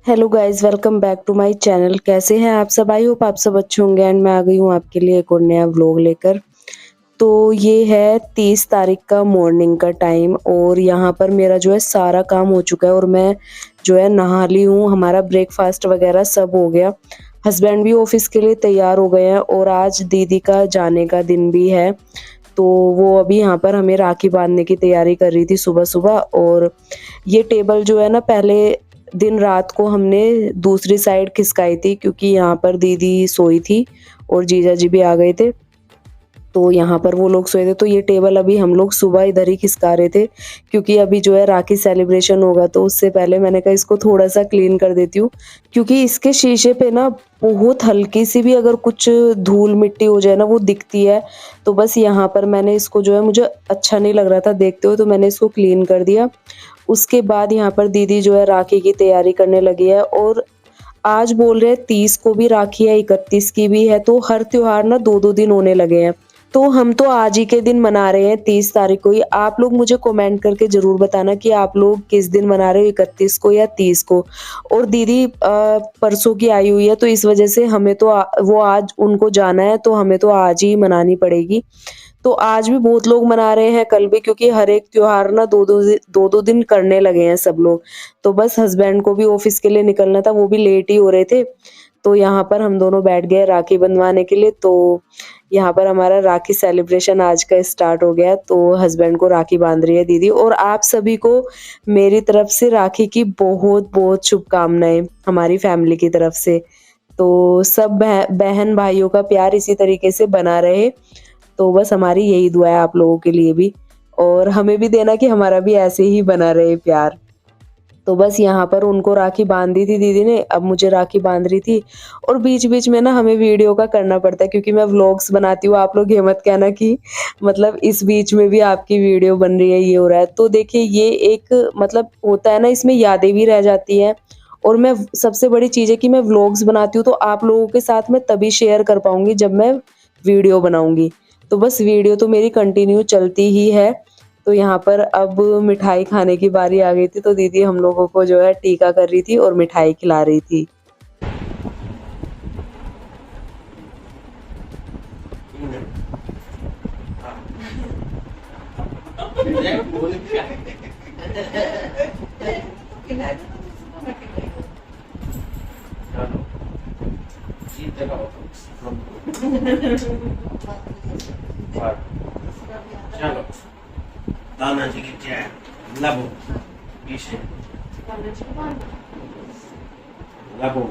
Hello guys, welcome back to my channel. कैसे हैं आप सब? आई होप आप सब अच्छे होंगे एंड मैं आ गई हूँ आपके लिए एक और नया व्लॉग लेकर। तो ये है 30 तारीख का मॉर्निंग का टाइम और यहाँ पर मेरा जो है सारा काम हो चुका है और मैं जो है नहा ली हूँ। हमारा ब्रेकफास्ट वगैरह सब हो गया। हस्बैंड भी ऑफिस के लिए तैयार हो गए हैं और आज दीदी का जाने का दिन भी है। तो वो अभी यहाँ पर हमें राखी बांधने की तैयारी कर रही थी सुबह सुबह। और ये टेबल जो है ना, पहले दिन रात को हमने दूसरी साइड खिसकाई थी क्योंकि यहाँ पर दीदी सोई थी और जीजा जी भी आ गए थे। तो यहाँ पर वो लोग सोए थे, तो ये टेबल अभी हम लोग सुबह इधर ही खिसका रहे थे क्योंकि अभी जो है राखी सेलिब्रेशन होगा। तो उससे पहले मैंने कहा इसको थोड़ा सा क्लीन कर देती हूँ क्योंकि इसके शीशे पे ना बहुत हल्की सी भी अगर कुछ धूल मिट्टी हो जाए ना वो दिखती है। तो बस यहाँ पर मैंने इसको जो है, मुझे अच्छा नहीं लग रहा था देखते हुए, तो मैंने इसको क्लीन कर दिया। उसके बाद यहाँ पर दीदी जो है राखी की तैयारी करने लगी है और आज बोल रहे हैं 30 को भी राखी है, 31 की भी है। तो हर त्योहार ना 2-2 दिन होने लगे हैं। तो हम तो आज ही के दिन मना रहे हैं 30 तारीख को ही। आप लोग मुझे कमेंट करके जरूर बताना कि आप लोग किस दिन मना रहे हो, 31 को या 30 को। और दीदी परसों की आई हुई है तो इस वजह से हमें तो वो आज उनको जाना है तो हमें तो आज ही मनानी पड़ेगी। तो आज भी बहुत लोग मना रहे हैं, कल भी, क्योंकि हर एक त्योहार ना 2-2 दिन करने लगे हैं सब लोग। तो बस हस्बैंड को भी ऑफिस के लिए निकलना था, वो भी लेट ही हो रहे थे। तो यहाँ पर हम दोनों बैठ गए राखी बंधवाने के लिए। तो यहाँ पर हमारा राखी सेलिब्रेशन आज का स्टार्ट हो गया। तो हस्बैंड को राखी बांध रही है दीदी और आप सभी को मेरी तरफ से राखी की बहुत बहुत शुभकामनाएं हमारी फैमिली की तरफ से। तो सब बहन भाइयों का प्यार इसी तरीके से बना रहे। तो बस हमारी यही दुआ है आप लोगों के लिए भी, और हमें भी देना कि हमारा भी ऐसे ही बना रहे प्यार। तो बस यहाँ पर उनको राखी बांध दी थी दीदी ने, अब मुझे राखी बांध रही थी। और बीच बीच में ना हमें वीडियो का करना पड़ता है क्योंकि मैं व्लॉग्स बनाती हूँ। आप लोग ये मत कहना कि मतलब इस बीच में भी आपकी वीडियो बन रही है, ये हो रहा है। तो देखिए ये एक मतलब होता है ना, इसमें यादें भी रह जाती हैं। और मैं सबसे बड़ी चीज़ है कि मैं व्लॉग्स बनाती हूँ तो आप लोगों के साथ मैं तभी शेयर कर पाऊंगी जब मैं वीडियो बनाऊंगी। तो बस वीडियो तो मेरी कंटिन्यू चलती ही है। तो यहाँ पर अब मिठाई खाने की बारी आ गई थी तो दीदी हम लोगों को जो है टीका कर रही थी और मिठाई खिला रही थी। चलो तानाजी की जय। लबो पीछे, लबो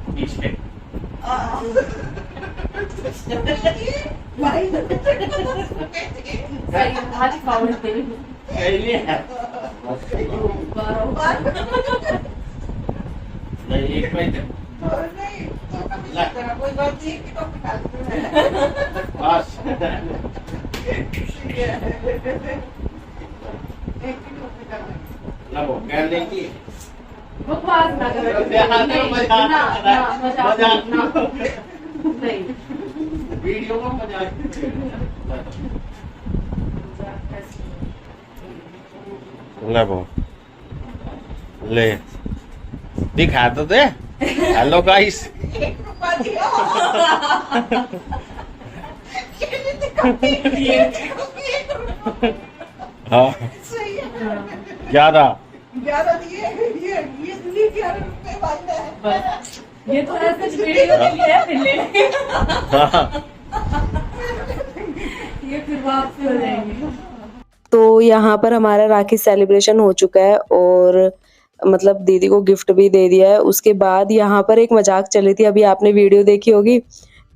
पीछे। कैली है नहीं एक मिनट बस लबो कर लेगी बकवास ना करो। मजाक नहीं, वीडियो में मजाक। लबो ले दिखा तो दे। हेलो गाइस, हाँ 11 ये तो ऐसे वीडियो के लिए है, फिर ले लेंगे। ये फिर वापस हो जाएंगे। तो यहाँ पर हमारा राखी सेलिब्रेशन हो चुका है और मतलब दीदी को गिफ्ट भी दे दिया है। उसके बाद यहाँ पर एक मजाक चली थी, अभी आपने वीडियो देखी होगी।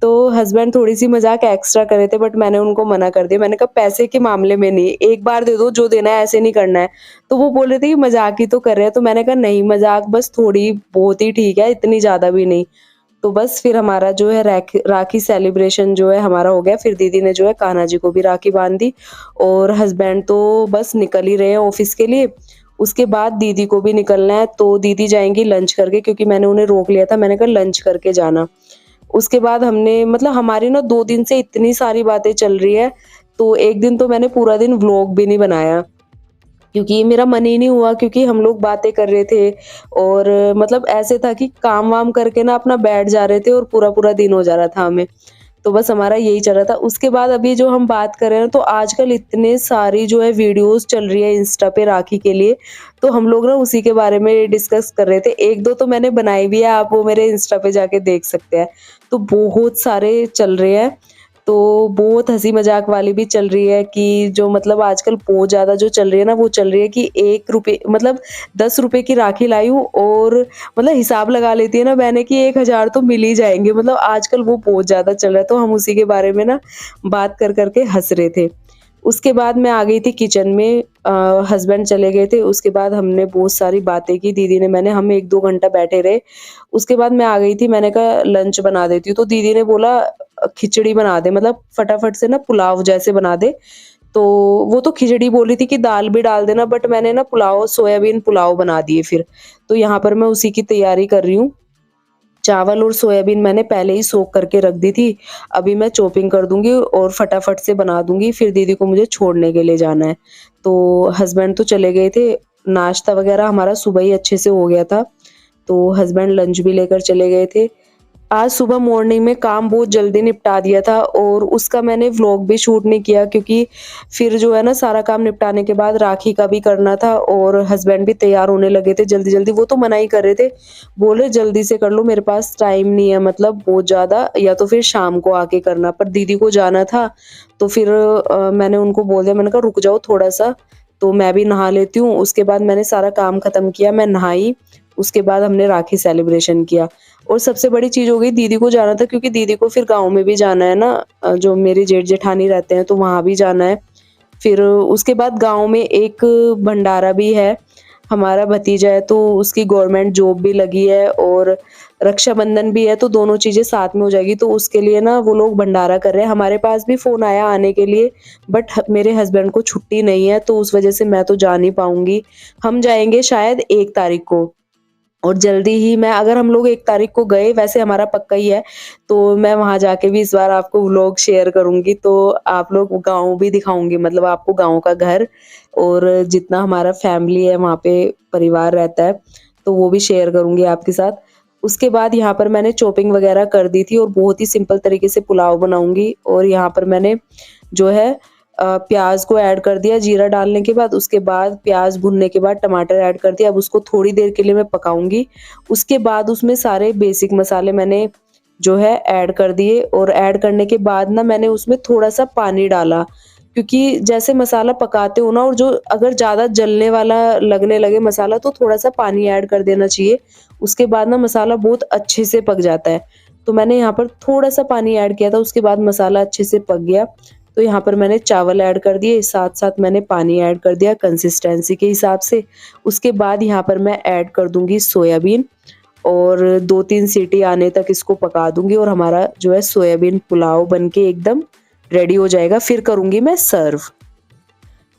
तो हस्बैंड थोड़ी सी मजाक एक्स्ट्रा कर रहे थे बट मैंने उनको मना कर दिया। मैंने कहा पैसे के मामले में नहीं, एक बार दे दो, जो देना है ऐसे नहीं करना है। तो वो बोल रहे थे कि मजाक ही तो कर रहे हैं। तो मैंने कहा नहीं, मजाक बस थोड़ी बहुत ही ठीक है, इतनी ज्यादा भी नहीं। तो बस फिर हमारा जो है राखी सेलिब्रेशन जो है हमारा हो गया। फिर दीदी ने जो है कान्हा जी को भी राखी बांध दी और हस्बैंड तो बस निकल ही रहे हैं ऑफिस के लिए। उसके बाद दीदी को भी निकलना है तो दीदी जाएंगी लंच करके, क्योंकि मैंने उन्हें रोक लिया था, मैंने कहा लंच करके जाना। उसके बाद हमने मतलब हमारी ना 2 दिन से इतनी सारी बातें चल रही है तो एक दिन तो मैंने पूरा दिन व्लॉग भी नहीं बनाया। क्योंकि मेरा मन ही नहीं हुआ, क्योंकि हम लोग बातें कर रहे थे और मतलब ऐसे था कि काम वाम करके ना अपना बैठ जा रहे थे और पूरा-पूरा दिन हो जा रहा था हमें। तो बस हमारा यही चल रहा था। उसके बाद अभी जो हम बात कर रहे हैं तो आजकल इतने सारी जो है वीडियोज़ चल रही है इंस्टा पे राखी के लिए, तो हम लोग ना उसी के बारे में डिस्कस कर रहे थे। 1-2 तो मैंने बनाई भी है, आप वो मेरे इंस्टा पे जाके देख सकते हैं। तो बहुत सारे चल रहे हैं, तो बहुत हँसी-मज़ाक वाली भी चल रही है कि जो मतलब आजकल बहुत ज़्यादा जो चल रही है ना, वो चल रही है कि ₹1 मतलब ₹10 की राखी लाई हूँ और मतलब हिसाब लगा लेती है ना बहनें कि 1000 तो मिल ही जाएँगे, मतलब आजकल वो बहुत ज़्यादा चल रहा है, तो हम उसी के बारे में ना बात कर के हँस रहे थे। उसके बाद मैं आ गई थी किचन में, हस्बैंड चले गए थे, उसके बाद हमने बहुत सारी बातें की, दीदी ने मैंने हम 1-2 घंटा बैठे रहे। उसके बाद मैं आ गई थी, मैंने कहा लंच बना देती हूँ, तो दीदी ने बोला खिचड़ी बना दे, मतलब फटाफट से ना पुलाव जैसे बना दे। तो वो तो खिचड़ी बोल रही थी कि दाल भी डाल देना, बट मैंने ना पुलाव सोयाबीन पुलाव बना दिए फिर। तो यहाँ पर मैं उसी की तैयारी कर रही हूँ। चावल और सोयाबीन मैंने पहले ही सोक करके रख दी थी। अभी मैं चॉपिंग कर दूँगी और फटाफट से बना दूँगी, फिर दीदी को मुझे छोड़ने के लिए जाना है। तो हस्बैंड तो चले गए थे, नाश्ता वग़ैरह हमारा सुबह ही अच्छे से हो गया था, तो हस्बैंड लंच भी लेकर चले गए थे। आज सुबह मॉर्निंग में काम बहुत जल्दी निपटा दिया था और उसका मैंने व्लॉग भी शूट नहीं किया, क्योंकि फिर जो है ना सारा काम निपटाने के बाद राखी का भी करना था और हस्बैंड भी तैयार होने लगे थे जल्दी-जल्दी। वो तो मना ही कर रहे थे, बोल रहे जल्दी से कर लो, मेरे पास टाइम नहीं है, मतलब बहुत ज़्यादा, या तो फिर शाम को आके करना। पर दीदी को जाना था, तो फिर मैंने उनको बोल दिया, मैंने कहा रुक जाओ थोड़ा-सा, तो मैं भी नहा लेती हूँ। उसके बाद मैंने सारा काम खत्म किया, मैं नहाई, उसके बाद हमने राखी सेलिब्रेशन किया। और सबसे बड़ी चीज़ हो गई, दीदी को जाना था, क्योंकि दीदी को फिर गाँव में भी जाना है ना, जो मेरे जेठ-जेठानी रहते हैं तो वहाँ भी जाना है। फिर उसके बाद गाँव में एक भंडारा भी है, हमारा भतीजा है तो उसकी गवर्नमेंट जॉब भी लगी है और रक्षाबंधन भी है, तो दोनों चीज़ें साथ में हो जाएगी, तो उसके लिए ना वो लोग भंडारा कर रहे हैं। हमारे पास भी फ़ोन आया आने के लिए, बट ह मेरे हस्बैंड को छुट्टी नहीं है, तो उस वज़ह से मैं तो जा नहीं पाऊँगी। हम जाएँगे शायद 1 तारीख को। और जल्दी ही मैं, अगर हम लोग 1 तारीख को गए, वैसे हमारा पक्का ही है, तो मैं वहाँ जाके भी इस बार आपको व्लॉग शेयर करूँगी, तो आप लोग गाँव भी दिखाऊँगी, मतलब आपको गाँव का घर और जितना हमारा फैमिली है वहाँ पे परिवार रहता है, तो वो भी शेयर करूँगी आपके साथ। उसके बाद यहाँ पर मैंने चॉपिंग वगैरह कर दी थी और बहुत ही सिंपल तरीके से पुलाव बनाऊँगी, और यहाँ पर मैंने जो है प्याज़ को ऐड कर दिया जीरा डालने के बाद, उसके बाद प्याज़ भुनने के बाद टमाटर ऐड कर दिया। अब उसको थोड़ी देर के लिए मैं पकाऊँगी। उसके बाद उसमें सारे बेसिक मसाले मैंने जो है ऐड कर दिए, और ऐड करने के बाद ना मैंने उसमें थोड़ा-सा पानी डाला, क्योंकि जैसे मसाला पकाते हो ना, और जो अगर ज़्यादा जलने वाला लगने लगे मसाला, तो थोड़ा-सा पानी ऐड कर देना चाहिए। उसके बाद ना मसाला बहुत अच्छे से पक जाता है। तो मैंने यहाँ पर थोड़ा-सा पानी ऐड किया था, उसके बाद मसाला अच्छे से पक गया। तो यहाँ पर मैंने चावल ऐड कर दिए, साथ-साथ मैंने पानी ऐड कर दिया कंसिस्टेंसी के हिसाब से। उसके बाद यहाँ पर मैं ऐड कर दूँगी सोयाबीन और 2-3 सीटी आने तक इसको पका दूँगी, और हमारा जो है सोयाबीन पुलाव बन के एकदम रेडी हो जाएगा। फिर करूँगी मैं सर्व।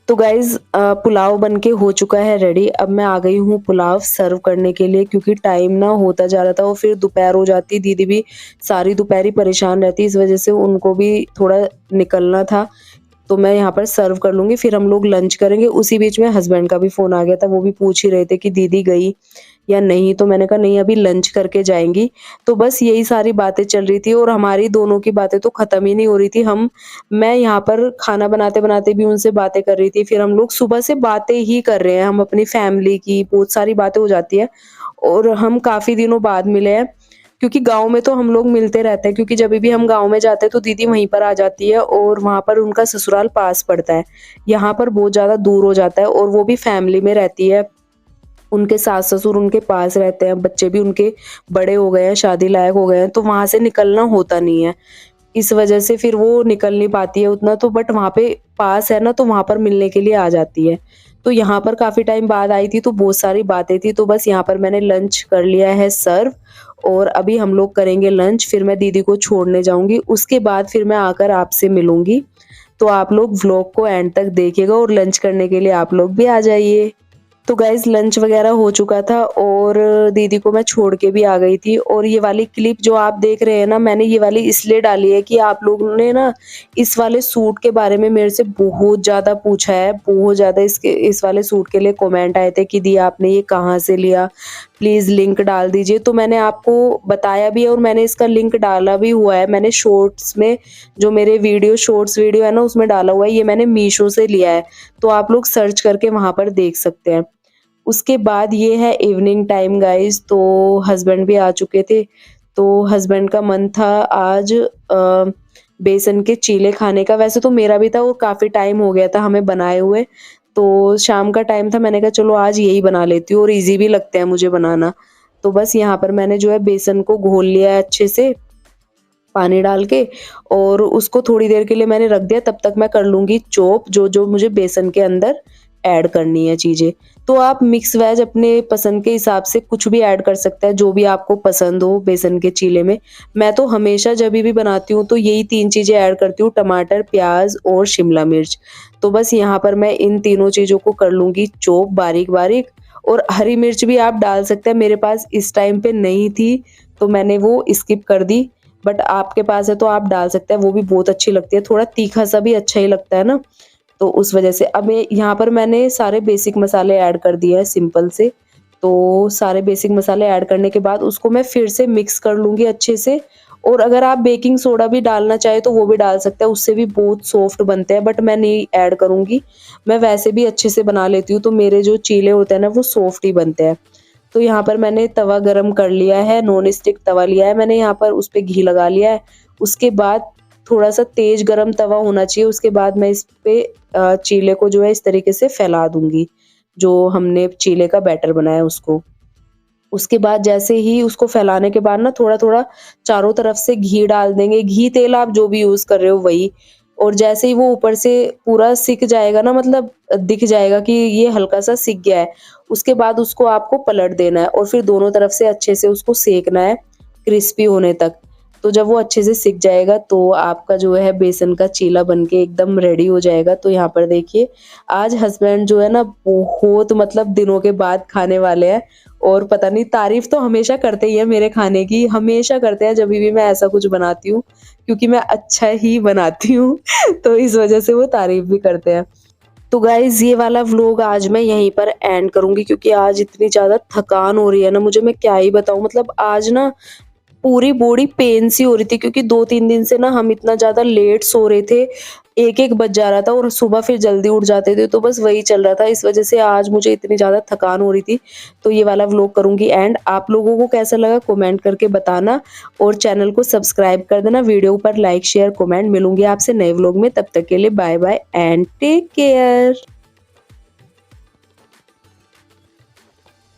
तो गाइज़ पुलाव बन के हो चुका है रेडी। अब मैं आ गई हूँ पुलाव सर्व करने के लिए, क्योंकि टाइम ना होता जा रहा था और फिर दोपहर हो जाती, दीदी भी सारी दोपहर ही परेशान रहती, इस वज़ह से उनको भी थोड़ा निकलना था। तो मैं यहाँ पर सर्व कर लूँगी, फिर हम लोग लंच करेंगे। उसी बीच में हस्बैंड का भी फ़ोन आ गया था, वो भी पूछ ही रहे थे कि दीदी गई या नहीं? तो मैंने कहा नहीं, अभी लंच करके जाएँगी। तो बस यही सारी बातें चल रही थी और हमारी दोनों की बातें तो ख़त्म ही नहीं हो रही थी। मैं यहाँ पर खाना बनाते-बनाते भी उनसे बातें कर रही थी, फिर हम लोग सुबह से बातें ही कर रहे हैं, हम अपनी फैमिली की बहुत सारी बातें हो जाती हैं, और हम काफ़ी दिनों बाद मिले हैं। क्योंकि गाँव में तो हम लोग मिलते रहते हैं, क्योंकि जभी भी हम गाँव में जाते हैं तो दीदी वहीं पर आ जाती है और वहाँ पर उनका ससुराल पास पड़ता है। यहाँ पर बहुत ज़्यादा दूर हो जाता है, और वो भी फैमिली में रहती है। उनके सास-ससुर उनके पास रहते हैं, बच्चे भी उनके बड़े हो गए हैं, शादी लायक हो गए हैं, तो वहाँ से निकलना होता नहीं है। इस वजह से फिर वो निकल नहीं पाती है उतना, तो बट वहाँ पे पास है ना, तो वहाँ पर मिलने के लिए आ जाती है। तो यहाँ पर काफ़ी टाइम बाद आई थी, तो बहुत सारी बातें थी, तो बस यहाँ पर मैंने लंच कर लिया है सर्व, और अभी हम लोग करेंगे लंच, फिर मैं दीदी को छोड़ने जाऊँगी। उसके बाद फिर मैं आकर आपसे मिलूँगी। तो आप लोग व्लॉग को एंड तक देखिएगा और लंच करने के लिए आप लोग भी आ जाइए। तो गाइज़ लंच वगैरह हो चुका था और दीदी को मैं छोड़ के भी आ गई थी। और ये वाली क्लिप जो आप देख रहे हैं ना, मैंने ये वाली इसलिए डाली है कि आप लोगों ने ना इस वाले सूट के बारे में मेरे से बहुत ज़्यादा पूछा है, बहुत ज़्यादा इस वाले सूट के लिए कमेंट आए थे कि दी आपने ये कहाँ से लिया? प्लीज़ लिंक डाल दीजिए। तो मैंने आपको बताया भी है और मैंने इसका लिंक डाला भी हुआ है। मैंने शॉर्ट्स में जो मेरे शॉर्ट्स वीडियो है ना, उसमें डाला हुआ है। ये मैंने मीशो से लिया है, तो आप लोग सर्च करके वहाँ पर देख सकते हैं। उसके बाद ये है इवनिंग टाइम गाइस, तो हस्बैंड भी आ चुके थे। तो हस्बैंड का मन था आज बेसन के चीले खाने का। वैसे तो मेरा भी था और काफ़ी टाइम हो गया था हमें बनाए हुए। तो शाम का टाइम था, मैंने कहा चलो आज यही बना लेती हूँ और ईज़ी भी लगते हैं मुझे बनाना। तो बस यहाँ पर मैंने जो है बेसन को घोल लिया है अच्छे से पानी डाल के, और उसको थोड़ी देर के लिए मैंने रख दिया। तब तक मैं कर लूँगी चॉप जो मुझे बेसन के अंदर ऐड करनी है चीज़ें। तो आप मिक्स वेज अपने पसंद के हिसाब से कुछ भी ऐड कर सकते हैं, जो भी आपको पसंद हो बेसन के चीले में। मैं तो हमेशा जभी भी बनाती हूँ तो यही 3 चीज़ें ऐड करती हूँ, टमाटर, प्याज़ और शिमला मिर्च। तो बस यहाँ पर मैं इन तीनों चीज़ों को कर लूँगी चॉप बारीक-बारीक। और हरी मिर्च भी आप डाल सकते हैं, मेरे पास इस टाइम पे नहीं थी तो मैंने वो स्किप कर दी। बट आपके पास है तो आप डाल सकते हैं, वो भी बहुत अच्छी लगती है। थोड़ा तीखा-सा भी अच्छा ही लगता है ना, तो उस वजह से। अब यहाँ पर मैंने सारे बेसिक मसाले ऐड कर दिए हैं सिंपल से। तो सारे बेसिक मसाले ऐड करने के बाद उसको मैं फिर से मिक्स कर लूँगी अच्छे से। और अगर आप बेकिंग सोडा भी डालना चाहें तो वो भी डाल सकते हैं, उससे भी बहुत सॉफ्ट बनते हैं, बट मैं नहीं ऐड करूँगी। मैं वैसे भी अच्छे से बना लेती हूँ, तो मेरे जो चीले होते हैं ना वो सॉफ्ट ही बनते हैं। तो यहाँ पर मैंने तवा गरम कर लिया है, नॉन स्टिक तवा लिया है मैंने, यहाँ पर उस पे घी लगा लिया है। उसके बाद थोड़ा-सा तेज गरम तवा होना चाहिए, उसके बाद मैं इस पे चीले को जो है इस तरीके से फैला दूँगी, जो हमने चीले का बैटर बनाया है उसको। उसके बाद जैसे ही उसको फैलाने के बाद ना थोड़ा-थोड़ा चारों तरफ से घी डाल देंगे, घी तेल आप जो भी यूज़ कर रहे हो वही। और जैसे ही वो ऊपर से पूरा सिक जाएगा ना, मतलब दिख जाएगा कि ये हल्का-सा सिक गया है, उसके बाद उसको आपको पलट देना है और फिर दोनों तरफ से अच्छे से उसको सेकना है, क्रिस्पी होने तक। तो जब वो अच्छे से सिक जाएगा तो आपका जो है बेसन का चीला बनके एकदम रेडी हो जाएगा। तो यहाँ पर देखिए, आज हस्बैंड जो है ना बहुत मतलब दिनों के बाद खाने वाले हैं। और पता नहीं, तारीफ तो हमेशा करते ही है मेरे खाने की, हमेशा करते हैं जब भी मैं ऐसा कुछ बनाती हूँ, क्योंकि मैं अच्छा ही बनाती हूँ तो इस वजह से वो तारीफ भी करते हैं। तो गाइज़ ये वाला व्लॉग आज मैं यहीं पर एंड करूँगी, क्योंकि आज इतनी ज़्यादा थकान हो रही है ना मुझे, मैं क्या ही बताऊँ। मतलब आज ना पूरी बॉडी पेन सी हो रही थी, क्योंकि 2-3 दिन से ना हम इतना ज़्यादा लेट सो रहे थे। 1-1 बज जा रहा था और सुबह फिर जल्दी उठ जाते थे, तो बस वही चल रहा था। इस वज़ह से आज मुझे इतनी ज़्यादा थकान हो रही थी। तो ये वाला व्लॉग करूँगी एंड। आप लोगों को कैसा लगा कमेंट करके बताना, और चैनल को सब्सक्राइब कर देना। वीडियो पर लाइक, शेयर, कमेंट। मिलूँगी आपसे नए व्लॉग में, तब तक के लिए bye bye and take care.